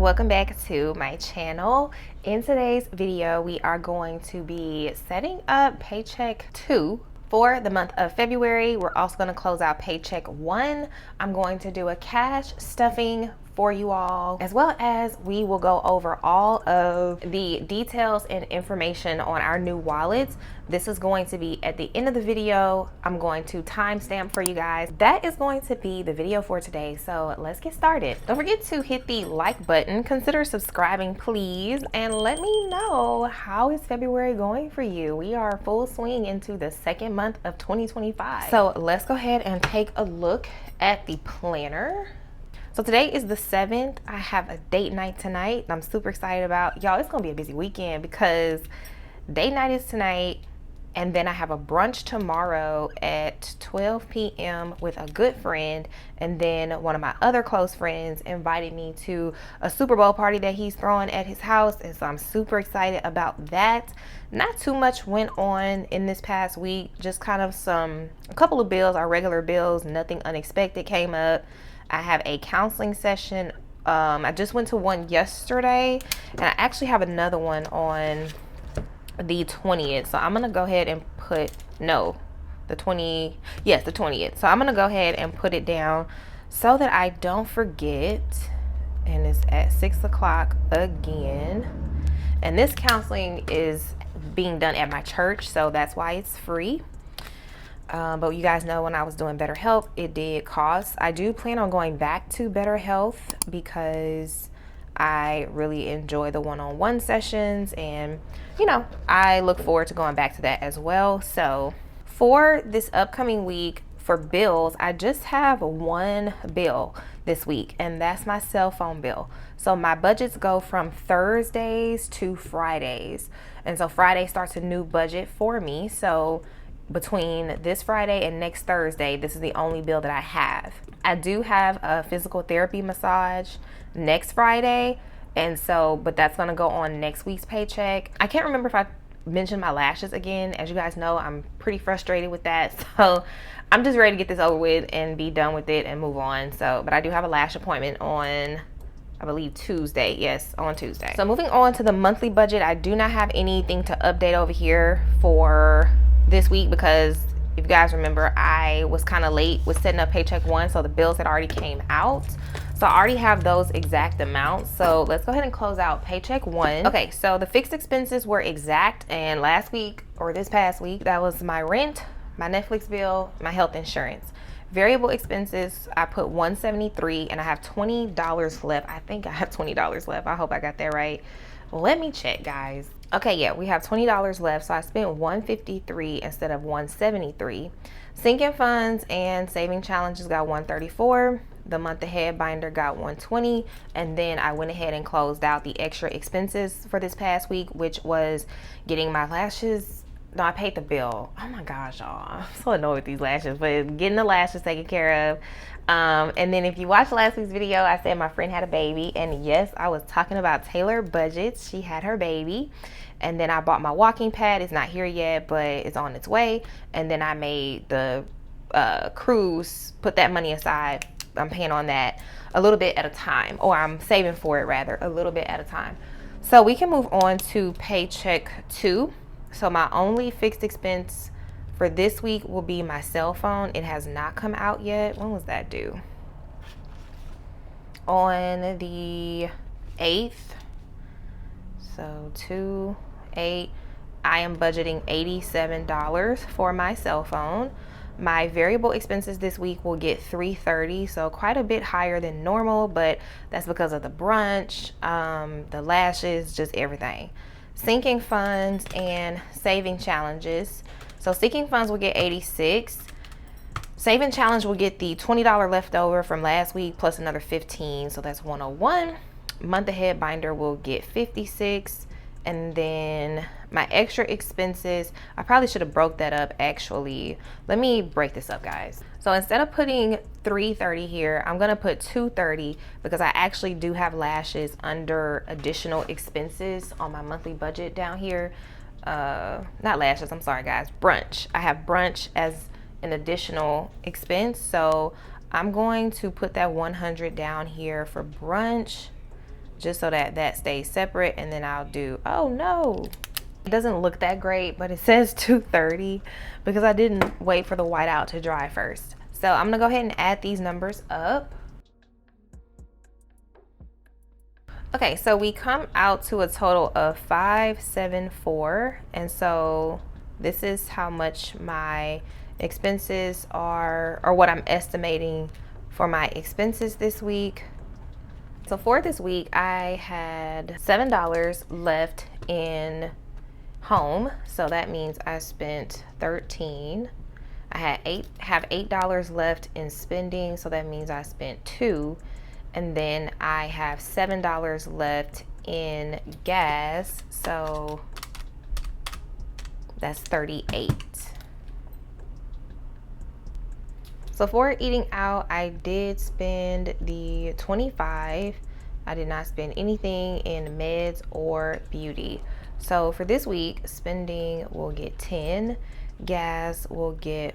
welcome back to my channel. In today's video, we are going to be setting up Paycheck 2 for the month of February. We're also going to close out Paycheck 1. I'm going to do a cash stuffing for you all, as well as we will go over all of the details and information on our new wallets. This is going to be at the end of the video. I'm going to timestamp for you guys. That is going to be the video for today. So let's get started. Don't forget to hit the like button. Consider subscribing, please, and let me know how is February going for you. We are full swing into the second month of 2025. So let's go ahead and take a look at the planner. So today is the 7th. I have a date night tonight. I'm super excited about. Y'all, it's gonna be a busy weekend because date night is tonight, and then I have a brunch tomorrow at 12 p.m. with a good friend, and then one of my other close friends invited me to a Super Bowl party that he's throwing at his house, and so I'm super excited about that. Not too much went on in this past week, just kind of a couple of bills, our regular bills, nothing unexpected came up. I have a counseling session. I just went to one yesterday, and I actually have another one on the 20th. So I'm gonna go ahead and put the 20th. So I'm gonna go ahead and put it down so that I don't forget. And it's at 6 o'clock again. And this counseling is being done at my church, so that's why it's free. But you guys know when I was doing Better Health, it did cost. I do plan on going back to Better Health because I really enjoy the one-on-one sessions, and I look forward to going back to that as well. So for this upcoming week for bills, I just have one bill this week, and that's my cell phone bill. So my budgets go from Thursdays to Fridays, and so Friday starts a new budget for me. So between this Friday and next Thursday, this is the only bill that I have. I do have a physical therapy massage next Friday, and so, but that's gonna go on next week's paycheck. I can't remember if I mentioned my lashes again. As you guys know, I'm pretty frustrated with that, so I'm just ready to get this over with and be done with it and move on. So, but I do have a lash appointment on, I believe, Tuesday. Yes, on Tuesday. So moving on to the monthly budget, I do not have anything to update over here for this week because if you guys remember, I was kind of late with setting up Paycheck 1, so the bills had already came out. So I already have those exact amounts. So let's go ahead and close out Paycheck 1. Okay, so the fixed expenses were exact, and last week, or this past week, that was my rent, my Netflix bill, my health insurance. Variable expenses, I put $173, and I have $20 left. I think I have $20 left. I hope I got that right. Let me check, guys. Okay, yeah, we have $20 left, so I spent $153 instead of $173. Sinking funds and saving challenges got $134. The month ahead binder got $120, and then I went ahead and closed out the extra expenses for this past week, which was getting my lashes. No, I paid the bill. Oh my gosh, y'all, I'm so annoyed with these lashes, but getting the lashes taken care of. And then if you watched last week's video, I said my friend had a baby, and yes, I was talking about Taylor budgets. She had her baby, and then I bought my walking pad. It's not here yet, but it's on its way. And then I made the cruise, put that money aside. I'm paying on that a little bit at a time, or I'm saving for it rather, a little bit at a time. So we can move on to Paycheck 2. So my only fixed expense for this week will be my cell phone. It has not come out yet. When was that due? On the 8th. So 2/8. I am budgeting $87 for my cell phone. My variable expenses this week will get $330, so quite a bit higher than normal, but that's because of the brunch, the lashes, just everything. Sinking funds and saving challenges. So sinking funds will get $86. Saving challenge will get the $20 leftover from last week plus another $15, so that's $101. Month ahead binder will get $56. And then my extra expenses, I probably should have broke that up actually. Let me break this up, guys. So instead of putting $330 here, I'm gonna put $230 because I actually do have lashes under additional expenses on my monthly budget down here. Not lashes, I'm sorry guys, brunch. I have brunch as an additional expense. So I'm going to put that 100 down here for brunch. just so that that stays separate. And then I'll do, oh no, it doesn't look that great, but it says 230 because I didn't wait for the whiteout to dry first. So I'm gonna go ahead and add these numbers up. Okay, so we come out to a total of 574, and so this is how much my expenses are, or what I'm estimating for my expenses this week. So for this week, I had $7 left in home, so that means I spent 13. I have $8 left in spending, so that means I spent 2. And then I have $7 left in gas, so that's 38. So for eating out, I did spend the 25. I did not spend anything in meds or beauty. So for this week, spending will get 10, gas will get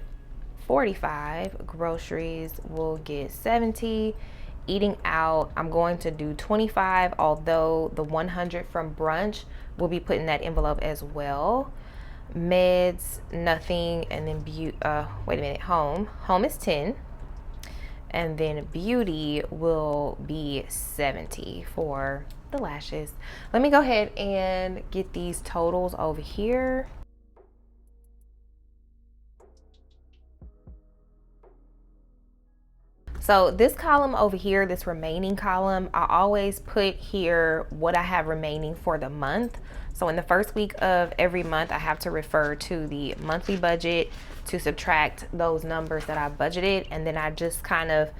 45, groceries will get 70. Eating out, I'm going to do 25, although the 100 from brunch will be put in that envelope as well. Meds, nothing, and then wait a minute, home is 10, and then beauty will be 70 for the lashes. Let me go ahead and get these totals over here. So this column over here, this remaining column, I always put here what I have remaining for the month. So in the first week of every month, I have to refer to the monthly budget to subtract those numbers that I budgeted. And then I just kind of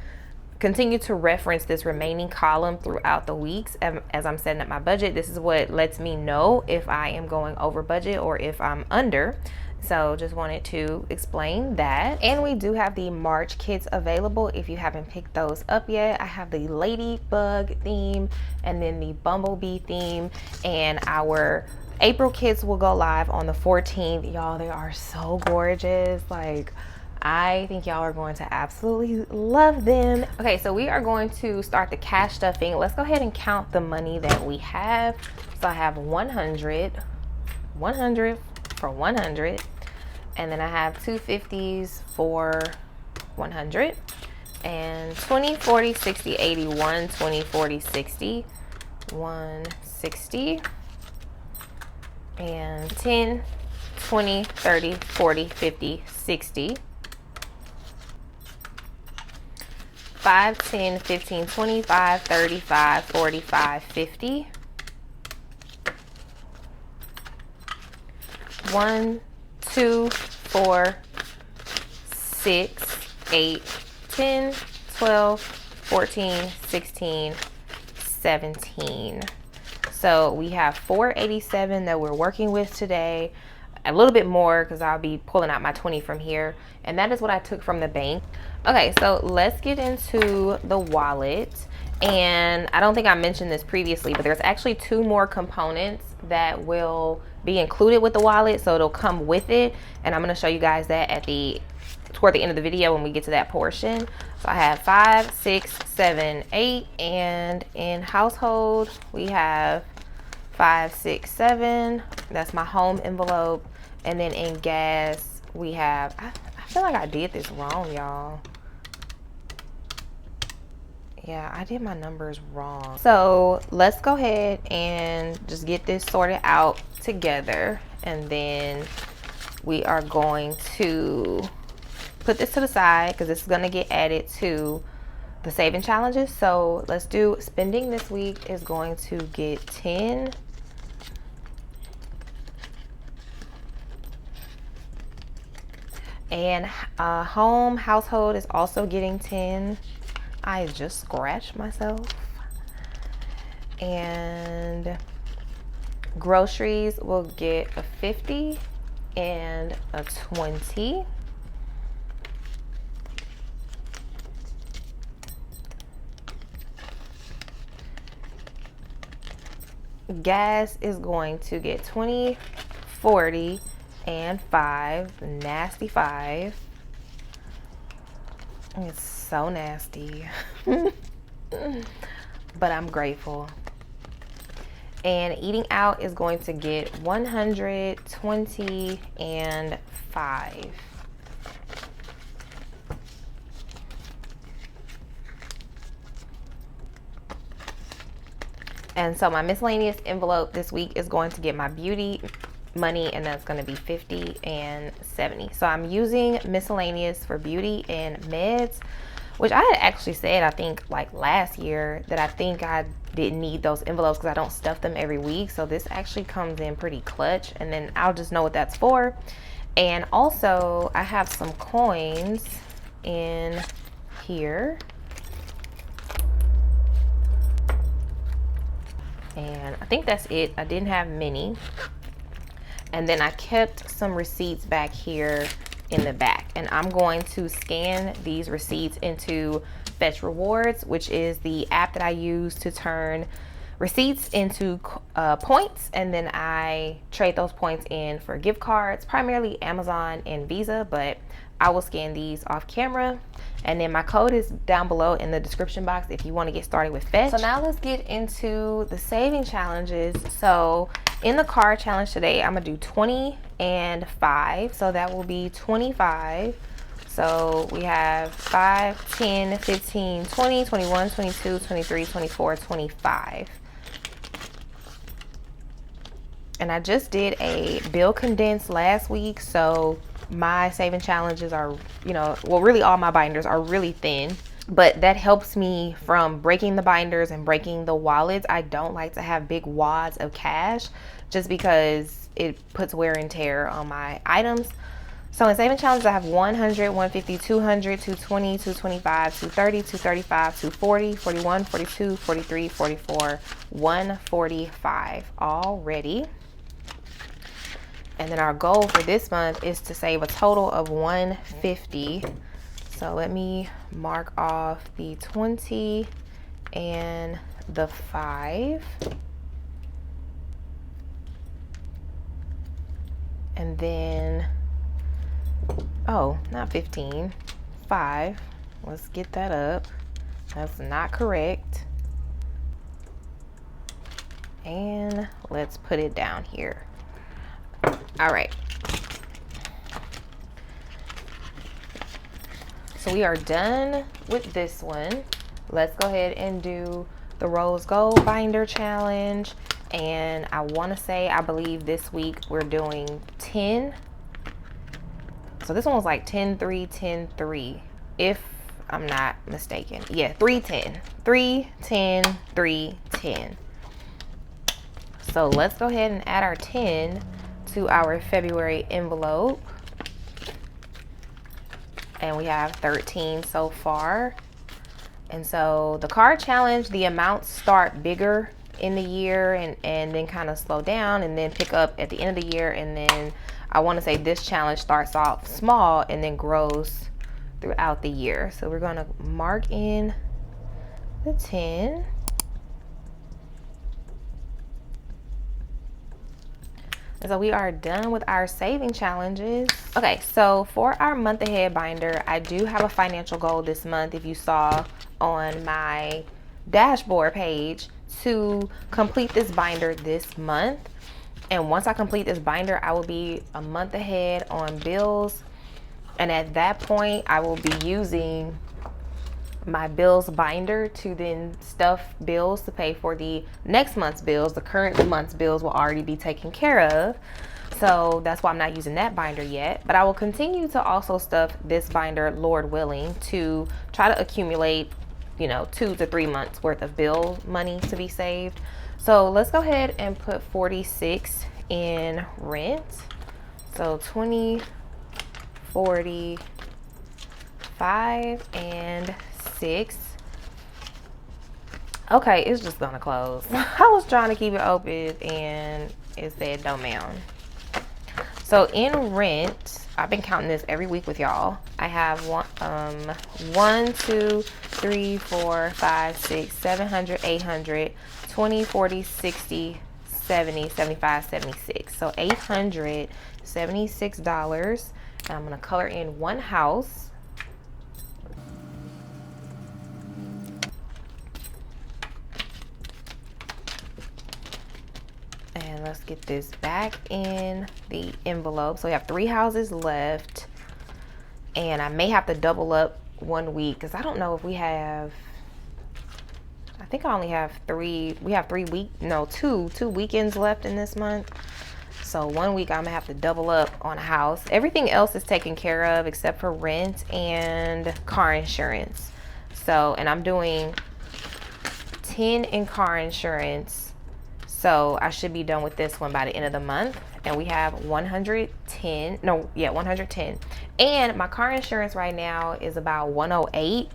continue to reference this remaining column throughout the weeks as I'm setting up my budget. This is what lets me know if I am going over budget or if I'm under. So just wanted to explain that. And we do have the March kits available if you haven't picked those up yet. I have the ladybug theme and then the bumblebee theme, and our April kits will go live on the 14th. Y'all, they are so gorgeous. Like, I think y'all are going to absolutely love them. Okay, so we are going to start the cash stuffing. Let's go ahead and count the money that we have. So I have 100 for 100. And then I have 250s for 100, and 20, 40, 60, 80, 20, 40, 60, 160, and 10, 20, 30, 40, 50, 60, 5, 10, 15, 25, 35, 45, 50, 1, 2, 4, 6, 8, 10, 12, 14, 16, 17. So we have 487 that we're working with today. A little bit more because I'll be pulling out my 20 from here. And that is what I took from the bank. Okay, so let's get into the wallet. And I don't think I mentioned this previously, but there's actually 2 more components that will be included with the wallet, so it'll come with it, and I'm going to show you guys that toward the end of the video when we get to that portion. So I have 5, 6, 7, 8, and in household we have 5, 6, 7. That's my home envelope. And then in gas we have, I feel like I did this wrong, y'all. Yeah, I did my numbers wrong. So let's go ahead and just get this sorted out together. And then we are going to put this to the side because this is going to get added to the saving challenges. So let's do spending this week is going to get 10. And household is also getting 10. I just scratched myself. And groceries will get a 50 and a 20. Gas is going to get 20, 40, and 5. Nasty 5. It's so nasty. But I'm grateful. And eating out is going to get 120 and 5. And so my miscellaneous envelope this week is going to get my beauty money, and that's going to be 50 and 70. So I'm using miscellaneous for beauty and meds, which I had actually said, I think like last year, that I think I didn't need those envelopes because I don't stuff them every week. So this actually comes in pretty clutch, and then I'll just know what that's for. And also I have some coins in here. And I think that's it. I didn't have many. And then I kept some receipts back here in the back. And I'm going to scan these receipts into Fetch Rewards, which is the app that I use to turn receipts into points. And then I trade those points in for gift cards, primarily Amazon and Visa, but I will scan these off camera. And then my code is down below in the description box if you want to get started with Fetch. So now let's get into the saving challenges. So in the card challenge today, I'm gonna do 20 and 5. So that will be 25. So we have 5, 10, 15, 20, 21, 22, 23, 24, 25. And I just did a bill condensed last week, so my saving challenges are, well, really all my binders are really thin, but that helps me from breaking the binders and breaking the wallets. I don't like to have big wads of cash just because it puts wear and tear on my items. So in saving challenges, I have 100, 150, 200, 220, 225, 230, 235, 240, 41, 42, 43, 44, 145 already. And then our goal for this month is to save a total of 150. So let me mark off the 20 and the 5. And then, oh, not 15, 5. Let's get that up. That's not correct. And let's put it down here. All right. So we are done with this one. Let's go ahead and do the Rose Gold Binder Challenge. And I want to say, I believe this week we're doing 10. So this one was like 10, 3, 10, 3. If I'm not mistaken. Yeah, 3, 10. 3, 10, 3, 10. So let's go ahead and add our 10 to our February envelope. And we have 13 so far. And so the card challenge, the amounts start bigger in the year and then kind of slow down and then pick up at the end of the year. And then I want to say this challenge starts off small and then grows throughout the year. So we're going to mark in the 10. So we are done with our saving challenges. Okay, so for our month ahead binder, I do have a financial goal this month, if you saw on my dashboard page, to complete this binder this month. And once I complete this binder, I will be a month ahead on bills. And at that point, I will be using my bills binder to then stuff bills to pay for the next month's bills. The current month's bills will already be taken care of, so that's why I'm not using that binder yet. But I will continue to also stuff this binder, Lord willing, to try to accumulate 2 to 3 months worth of bill money to be saved. So let's go ahead and put 46 in rent. So 20, 40, 5, and 6. Okay, it's just gonna close. I was trying to keep it open and it said no ma'am. So in rent, I've been counting this every week with y'all. I have 1, 2, 3, 4, 5, 6, 700, 800, 20, 40, 60, 70, 75, 76. So $876. And I'm gonna color in one house. let's get this back in the envelope. So we have 3 houses left, and I may have to double up 1 week because I don't know if we have, I think I only have 3, we have 2 weekends left in this month. So 1 week I'm gonna have to double up on a house. Everything else is taken care of except for rent and car insurance. So, and I'm doing 10 in car insurance. So I should be done with this one by the end of the month. And we have 110. And my car insurance right now is about 108.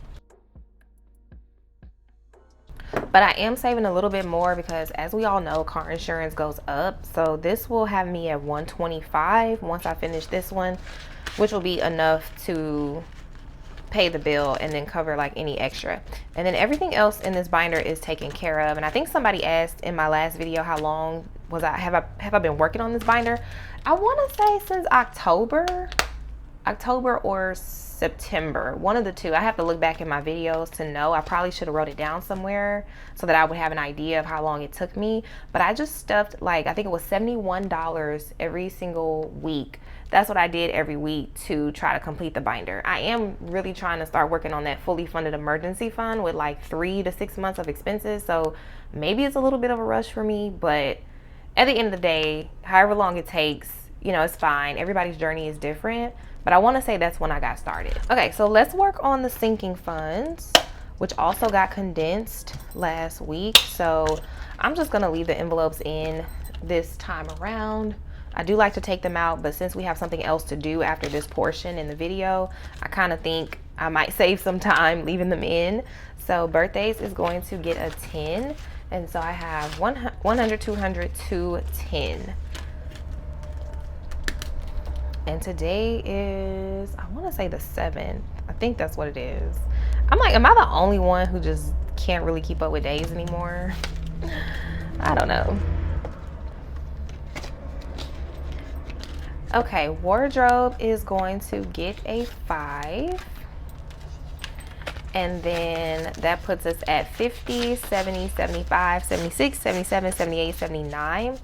But I am saving a little bit more because, as we all know, car insurance goes up. So this will have me at 125 once I finish this one, which will be enough to pay the bill and then cover like any extra. And then everything else in this binder is taken care of. And I think somebody asked in my last video how long was have I been working on this binder. I want to say since October or September, one of the two. I have to look back in my videos to know. I probably should have wrote it down somewhere so that I would have an idea of how long it took me. But I just stuffed, like, I think it was $71 every single week. That's what I did every week to try to complete the binder. I am really trying to start working on that fully funded emergency fund with like 3 to 6 months of expenses. So maybe it's a little bit of a rush for me, but at the end of the day, however long it takes, you know, it's fine. Everybody's journey is different, but I want to say that's when I got started. Okay, so let's work on the sinking funds, which also got condensed last week. So I'm just gonna leave the envelopes in this time around. I do like to take them out, but since we have something else to do after this portion in the video, I kind of think I might save some time leaving them in. So birthdays is going to get a 10. And so I have 100, 200, 210. And today is, I want to say the 7th. I think that's what it is. I'm like, am I the only one who just can't really keep up with days anymore? I don't know. Okay, wardrobe is going to get a 5. And then that puts us at 50, 70, 75, 76, 77, 78, 79.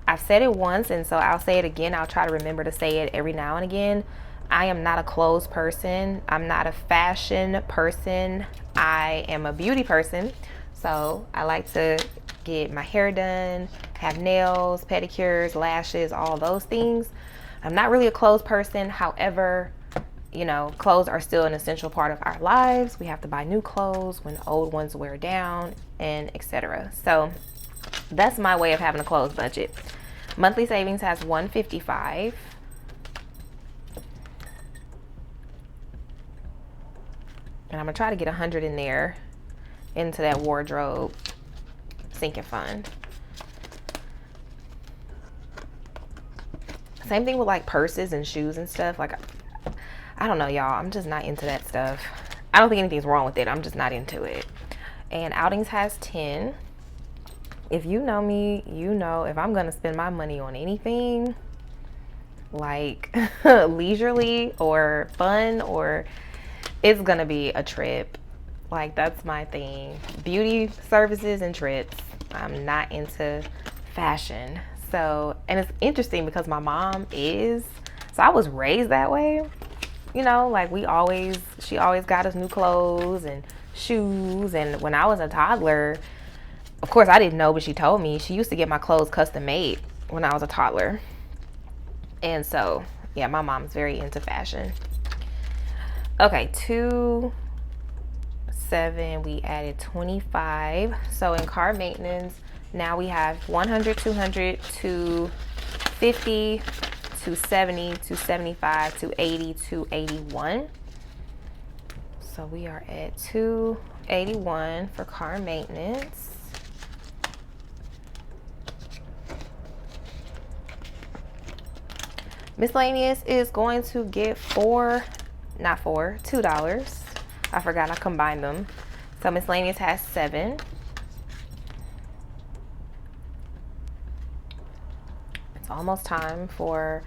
I've said it once, and so I'll say it again. I'll try to remember to say it every now and again. I am not a clothes person. I'm not a fashion person. I am a beauty person. So I like to get my hair done, have nails, pedicures, lashes, all those things. I'm not really a clothes person. However, you know, clothes are still an essential part of our lives. We have to buy new clothes when old ones wear down, and etc. So that's my way of having a clothes budget. Monthly savings has 155. And I'm gonna try to get 100 in there into that wardrobe sinking fund. Same thing with like purses and shoes and stuff. Like, I don't know, y'all. I'm just not into that stuff. I don't think anything's wrong with it. I'm just not into it. And outings has 10. If you know me, you know if I'm gonna spend my money on anything like leisurely or fun, or it's gonna be a trip. Like, that's my thing. Beauty services and trips. I'm not into fashion. So, and it's interesting because my mom is, so I was raised that way. You know, like she always got us new clothes and shoes. And when I was a toddler, of course I didn't know, but she told me she used to get my clothes custom made when I was a toddler. And so, yeah, my mom's very into fashion. Okay, 2, 7, we added 25. So in car maintenance, now we have 100, 200, 250, 270, 275, 280, 281. So we are at 281 for car maintenance. Miscellaneous is going to get $2. I forgot I combined them. So miscellaneous has 7. It's almost time for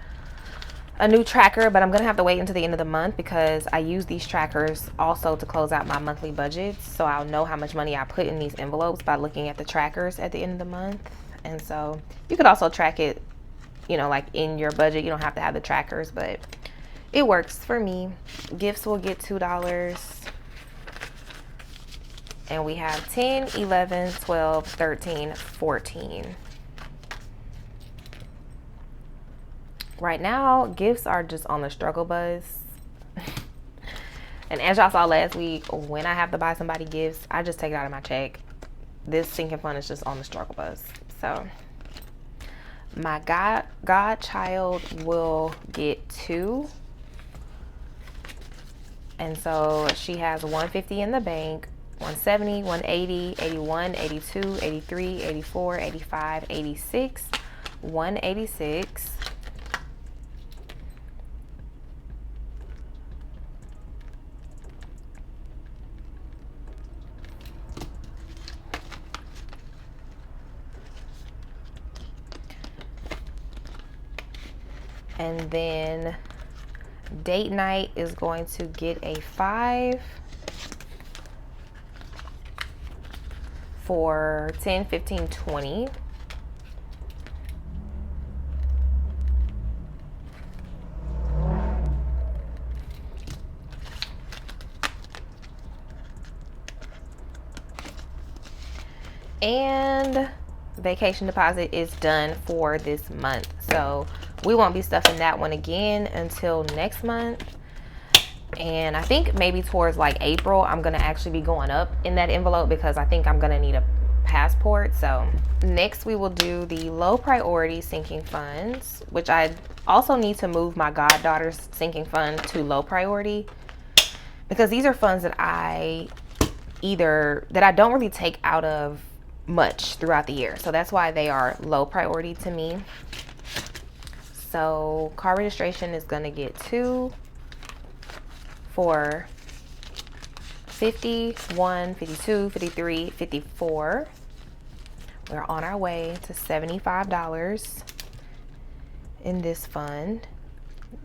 a new tracker, but I'm gonna have to wait until the end of the month because I use these trackers also to close out my monthly budgets. So I'll know how much money I put in these envelopes by looking at the trackers at the end of the month. And so you could also track it, you know, like in your budget. You don't have to have the trackers, but it works for me. Gifts will get $2. And we have 10, 11, 12, 13, 14. Right now, gifts are just on the struggle bus. And as y'all saw last week, when I have to buy somebody gifts, I just take it out of my check. This sinking fund is just on the struggle bus. So my godchild will get 2. And so she has 150 in the bank, 170, 180, 81, 82, 83, 84, 85, 86, 186. And then date night is going to get a 5 for 10, 15, 20. And vacation deposit is done for this month. So we won't be stuffing that one again until next month. And I think maybe towards like April, I'm going to actually be going up in that envelope because I think I'm going to need a passport. So next we will do the low priority sinking funds, which I also need to move my goddaughter's sinking fund to low priority because these are funds that I don't really take out of much throughout the year. So that's why they are low priority to me. So car registration is going to get 2 for 51, 52, 53, 54. We're on our way to $75 in this fund.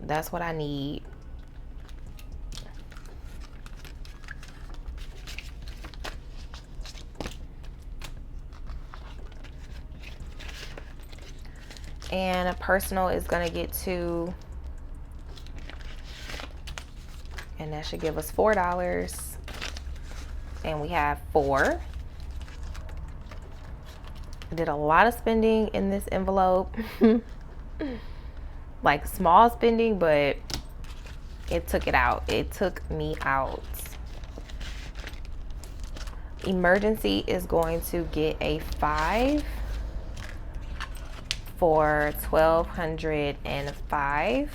That's what I need. And a personal is going to get 2. And that should give us $4. And we have 4. I did a lot of spending in this envelope. Like small spending, but it took it out. It took me out. Emergency is going to get a 5 for $1,205.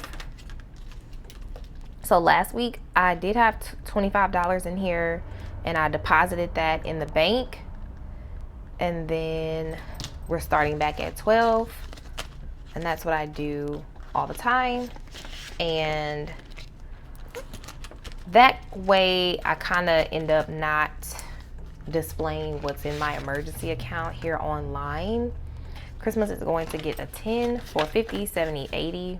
So last week I did have $25 in here and I deposited that in the bank, and then we're starting back at 12, and that's what I do all the time. And that way I kind of end up not displaying what's in my emergency account here online. Christmas is going to get a 10 for 50, 70, 80.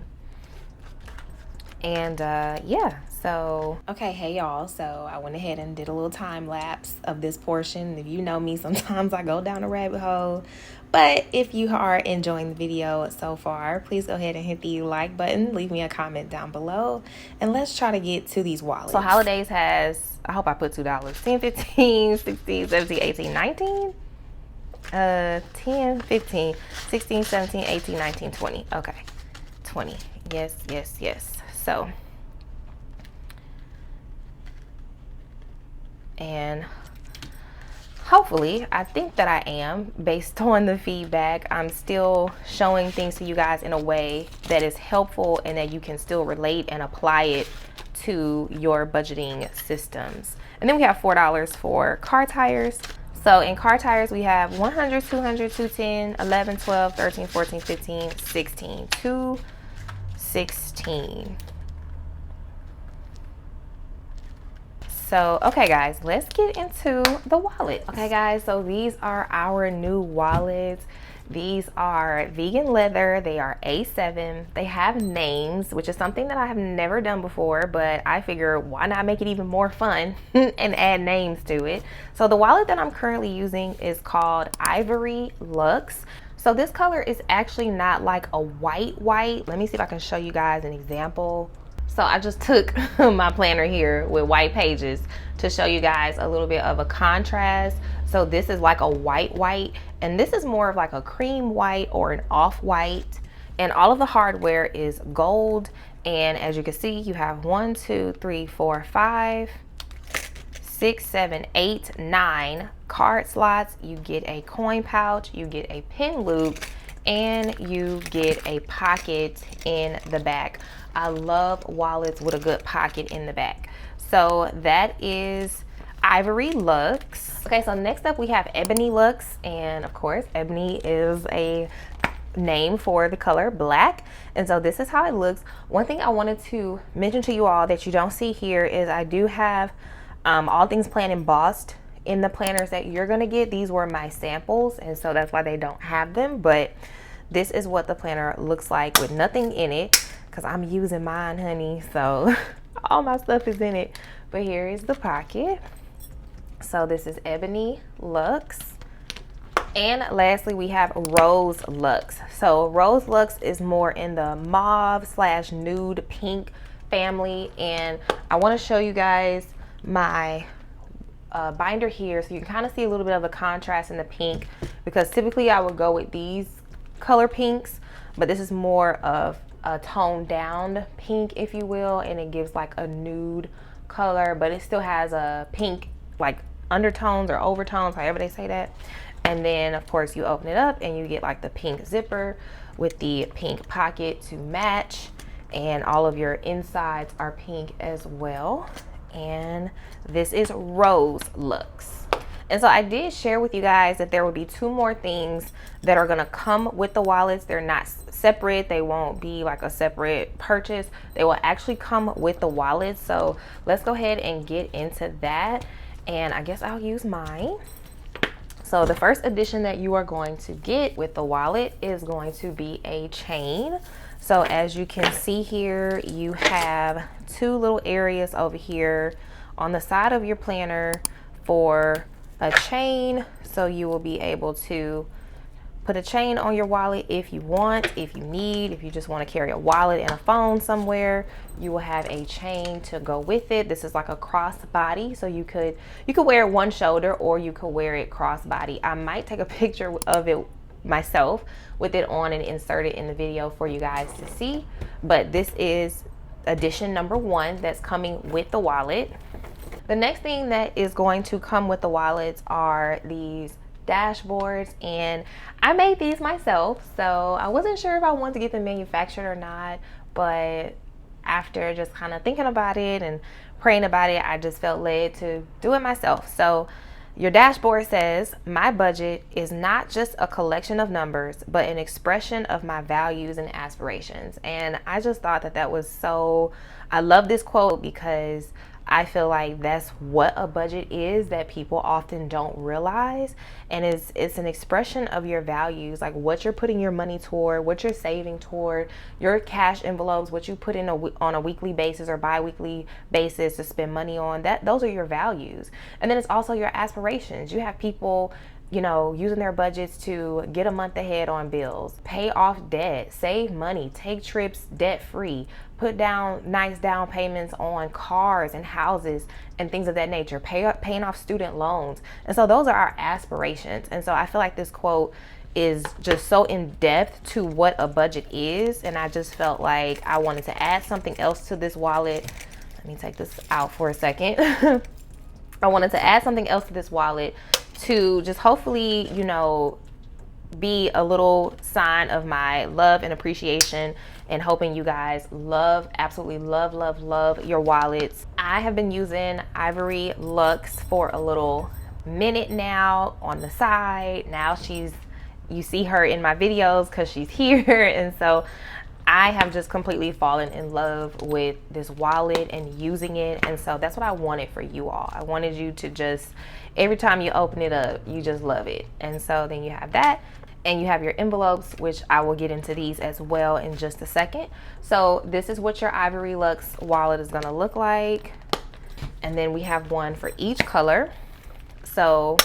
And yeah, so okay, hey y'all, so I went ahead and did a little time lapse of this portion. If you know me, sometimes I go down a rabbit hole, but if you are enjoying the video so far, please go ahead and hit the like button, leave me a comment down below, and let's try to get to these wallets. So holidays has, I hope I put $2, 10, 15, 16, 17, 18, 19, 10, 15, 16, 17, 18, 19, 20. Okay, 20. Yes, yes, yes. So, and hopefully, I think that I am, based on the feedback, I'm still showing things to you guys in a way that is helpful and that you can still relate and apply it to your budgeting systems. And then we have $4 for car tires. So in car tires, we have 100, 200, 210, 11, 12, 13, 14, 15, 16, 216. So, okay guys, let's get into the wallet. Okay guys, so these are our new wallets. These are vegan leather. They are A7. They have names, which is something that I have never done before, but I figure why not make it even more fun and add names to it. So the wallet that I'm currently using is called Ivory Luxe. So this color is actually not like a white. Let me see if I can show you guys an example. So I just took my planner here with white pages to show you guys a little bit of a contrast. So this is like a white, and this is more of like a cream white or an off-white. And all of the hardware is gold. And as you can see, you have 1, 2, 3, 4, 5, 6, 7, 8, 9 card slots. You get a coin pouch, you get a pin loop, and you get a pocket in the back. I love wallets with a good pocket in the back. So that is Ivory Lux. Okay, so next up we have Ebony Lux, and of course ebony is a name for the color black. And so this is how it looks. One thing I wanted to mention to you all that you don't see here is I do have All Things Plan embossed in the planners that you're gonna get. These were my samples, and so that's why they don't have them, but this is what the planner looks like with nothing in it, because I'm using mine, honey, so all my stuff is in it. But here is the pocket. So this is Ebony Lux. And lastly, we have Rose Lux. So Rose Lux is more in the mauve / nude pink family, and I want to show you guys my binder here so you can kind of see a little bit of a contrast in the pink, because typically I would go with these color pinks, but this is more of a toned down pink, if you will, and it gives like a nude color, but it still has a pink like undertones or overtones, however they say that. And then of course you open it up and you get like the pink zipper with the pink pocket to match, and all of your insides are pink as well. And this is Rose Lux. And so I did share with you guys that there will be 2 more things that are gonna come with the wallets. They're not separate. They won't be like a separate purchase. They will actually come with the wallet. So let's go ahead and get into that. And I guess I'll use mine. So the first addition that you are going to get with the wallet is going to be a chain. So as you can see here, you have 2 little areas over here on the side of your planner for a chain. So you will be able to put a chain on your wallet if you want, if you need, if you just want to carry a wallet and a phone somewhere, you will have a chain to go with it. This is like a crossbody, so you could wear it one shoulder or you could wear it crossbody. I might take a picture of it myself with it on and insert it in the video for you guys to see. But this is addition number 1 that's coming with the wallet. The next thing that is going to come with the wallets are these dashboards, and I made these myself, so I wasn't sure if I wanted to get them manufactured or not, but after just kind of thinking about it and praying about it, I just felt led to do it myself. So your dashboard says, my budget is not just a collection of numbers, but an expression of my values and aspirations. And I just thought that that was so, I love this quote because I feel like that's what a budget is that people often don't realize. And it's an expression of your values, like what you're putting your money toward, what you're saving toward, your cash envelopes, what you put in on a weekly basis or bi-weekly basis to spend money on. Those are your values. And then it's also your aspirations. You have people, you know, using their budgets to get a month ahead on bills, pay off debt, save money, take trips debt-free, put down nice down payments on cars and houses and things of that nature, paying off student loans. And so those are our aspirations. And so I feel like this quote is just so in depth to what a budget is. And I just felt like I wanted to add something else to this wallet. Let me take this out for a second. I wanted to add something else to this wallet to just hopefully, you know, be a little sign of my love and appreciation, and hoping you guys absolutely love your wallets. I have been using Ivory Lux for a little minute now on the side. Now you see her in my videos because she's here. And so I have just completely fallen in love with this wallet and using it. And so that's what I wanted for you all. I wanted you to just, every time you open it up, you just love it. And so then you have that. And you have your envelopes, which I will get into these as well in just a second. So this is what your Ivory Lux wallet is gonna look like. And then we have one for each color. So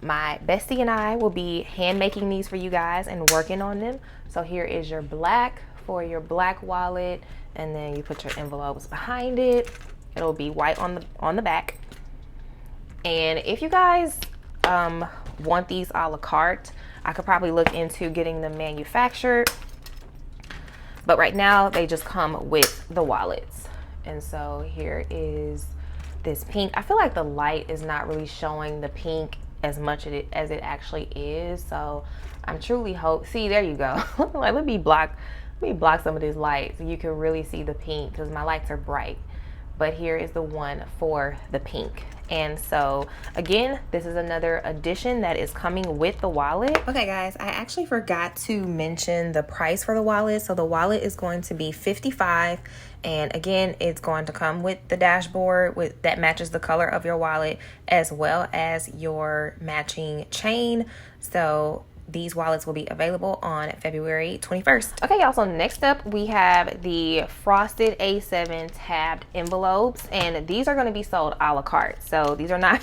my bestie and I will be hand making these for you guys and working on them. So here is your black for your black wallet, and then you put your envelopes behind it. It'll be white on the back. And if you guys want these a la carte, I could probably look into getting them manufactured, but right now they just come with the wallets. And so here is this pink. I feel like the light is not really showing the pink as much as it actually is, so I'm truly see, there you go. Like, let me block some of this light so you can really see the pink, because my lights are bright. But here is the one for the pink. And so again, this is another addition that is coming with the wallet. Okay guys, I actually forgot to mention the price for the wallet. So the wallet is going to be $55, and again, it's going to come with the dashboard that matches the color of your wallet, as well as your matching chain. So these wallets will be available on February 21st. Okay, y'all, so next up we have the frosted A7 tabbed envelopes, and these are going to be sold a la carte. So these are not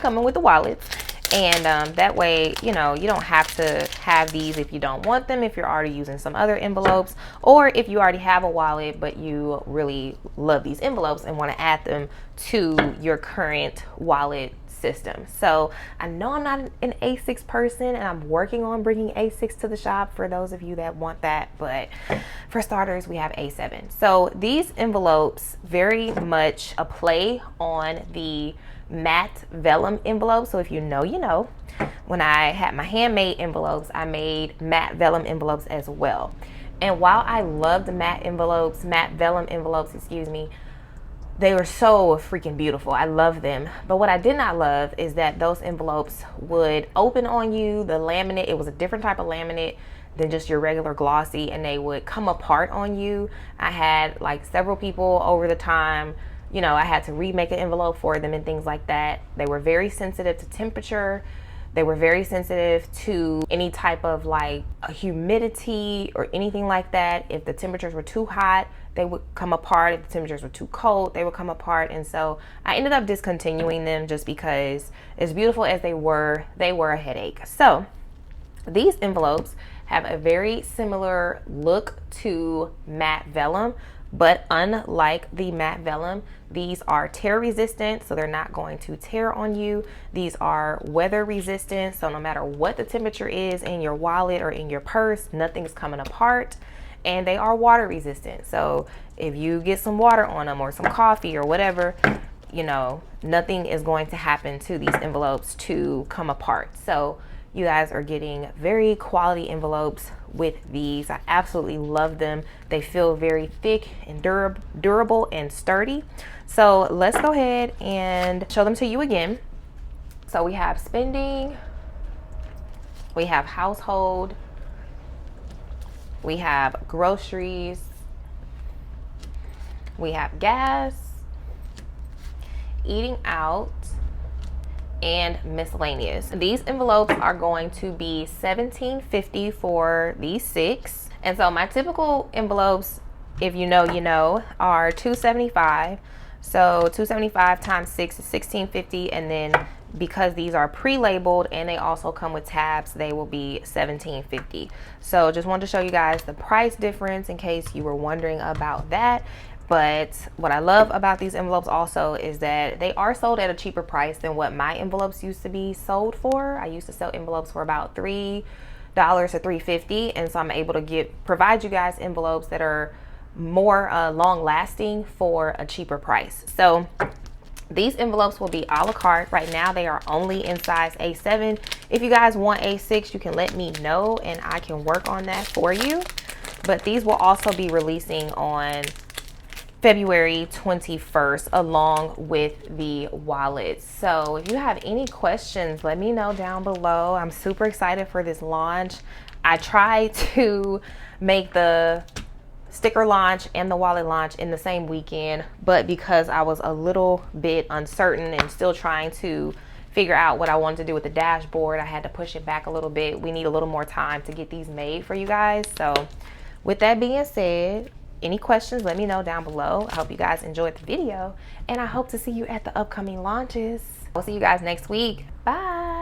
coming with the wallets, and that way, you know, you don't have to have these if you don't want them, if you're already using some other envelopes, or if you already have a wallet but you really love these envelopes and want to add them to your current wallet system. So I know I'm not an A6 person, and I'm working on bringing A6 to the shop for those of you that want that, but for starters, we have A7. So these envelopes, very much a play on the matte vellum envelope. So if you know, you know. When I had my handmade envelopes, I made matte vellum envelopes as well. And while I loved matte vellum envelopes, excuse me, they were so freaking beautiful. I love them. But what I did not love is that those envelopes would open on you. The laminate, it was a different type of laminate than just your regular glossy, and they would come apart on you. I had like several people over the time, you know, I had to remake an envelope for them and things like that. They were very sensitive to temperature. They were very sensitive to any type of like humidity or anything like that. If the temperatures were too hot, they would come apart. If the temperatures were too cold, they would come apart. And so I ended up discontinuing them just because, as beautiful as they were a headache. So these envelopes have a very similar look to matte vellum, but unlike the matte vellum, these are tear resistant, so they're not going to tear on you. These are weather resistant, so no matter what the temperature is in your wallet or in your purse, nothing's coming apart. And they are water resistant, so if you get some water on them or some coffee or whatever, you know, nothing is going to happen to these envelopes to come apart. So you guys are getting very quality envelopes with these. I absolutely love them. They feel very thick and durable and sturdy. So let's go ahead and show them to you again. So we have spending, we have household, we have groceries, we have gas, eating out, and miscellaneous. These envelopes are going to be $17.50 for these 6. And so my typical envelopes, if you know, you know, are $2.75. So $2.75 times 6 is $16.50, and then because these are pre-labeled and they also come with tabs, they will be $17.50. So just wanted to show you guys the price difference in case you were wondering about that. But what I love about these envelopes also is that they are sold at a cheaper price than what my envelopes used to be sold for. I used to sell envelopes for about $3 to $3.50, and so I'm able to provide you guys envelopes that are more long lasting for a cheaper price. So these envelopes will be a la carte. Right now they are only in size A7. If you guys want A6, you can let me know and I can work on that for you. But these will also be releasing on February 21st along with the wallets. So if you have any questions, let me know down below. I'm super excited for this launch. I tried to make the sticker launch and the wallet launch in the same weekend, but because I was a little bit uncertain and still trying to figure out what I wanted to do with the dashboard, I had to push it back a little bit. We need a little more time to get these made for you guys. So with that being said, any questions, let me know down below. I hope you guys enjoyed the video, and I hope to see you at the upcoming launches. I'll see you guys next week. Bye.